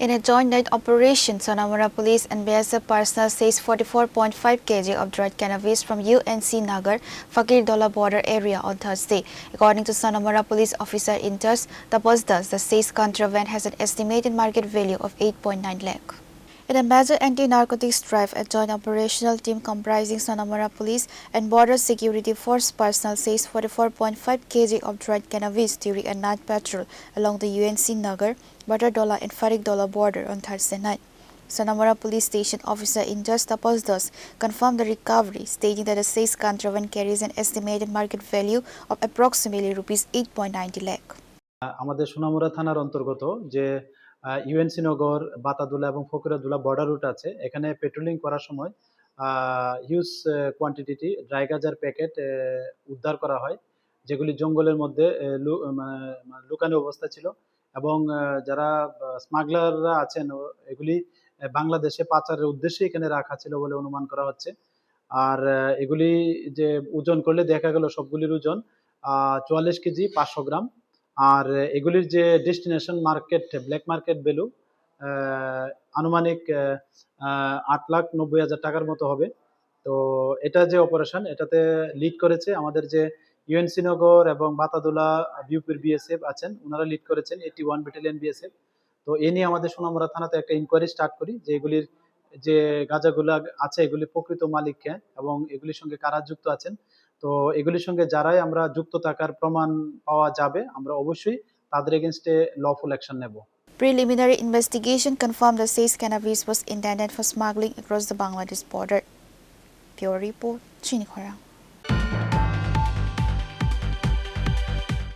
In a joint night operation, Sonamara Police and BSF personnel seized 44.5 kg of dried cannabis from UNC Nagar, Fakirdola border area on Thursday. According to Sonamara Police officer Inters Tapasdas, the seized contraband has an estimated market value of 8.9 lakh. In a major anti-narcotics drive, a joint operational team comprising Sonamara Police and Border Security Force personnel seized 44.5 kg of dried cannabis during a night patrol along the UNC Nagar, Fakirdola and Fakirdola border on Thursday night. Sonamara Police Station Officer Indus Tapasdas confirmed the recovery, stating that the seized contraband carries an estimated market value of approximately rupees 8.90 lakh. আমাদের সোনামুড়া থানার অন্তর্গত যে UNC নগর, বাতাদুলা এবং ফকিরাদুলা border root আছে, এখানে patrolling করার সময় huge quantity dry গাঁজার প্যাকেট উদ্ধার করা হয়, যেগুলি জঙ্গলের মধ্যে লুকানো অবস্থা ছিল এবং যারা স্মাগলাররা আছেন এগুলি বাংলাদেশে পাচারের উদ্দেশ্যে এখানে রাখা ছিল বলে অনুমান করা হচ্ছে। আর এগুলি যে ওজন করলে দেখা গেল সবগুলির ওজন 44 কেজি 500 গ্রাম। আর এগুলির যে destination market, black market value আনুমানিক 8,90,000 টাকার মতো হবে। তো এটা যে অপারেশন, এটাতে লিড করেছে আমাদের যে ইউএনসি নগর এবং বাতাদুলা বিউপির বিএসএফ আছেন, ওনারা লিড করেছেন 81 ব্যাটালিয়ন বিএসএফ। তো এ নিয়ে আমাদের সোনামুড়া থানাতে একটা ইনকোয়ারি স্টার্ট করি যে এগুলির যে গাঁজাগুলো আছে এগুলি প্রকৃত মালিক কে এবং এগুলির সঙ্গে কারা যুক্ত আছেন। তো এগুলির সঙ্গে যারাই আমরা যুক্ত থাকার প্রমাণ পাওয়া যাবে, আমরা অবশ্যই তাদের এগেইনস্টে লফুল অ্যাকশন নেব। Preliminary investigation confirmed the seized cannabis was intended for smuggling across the Bangladesh border. Pure Report, Chinikhara.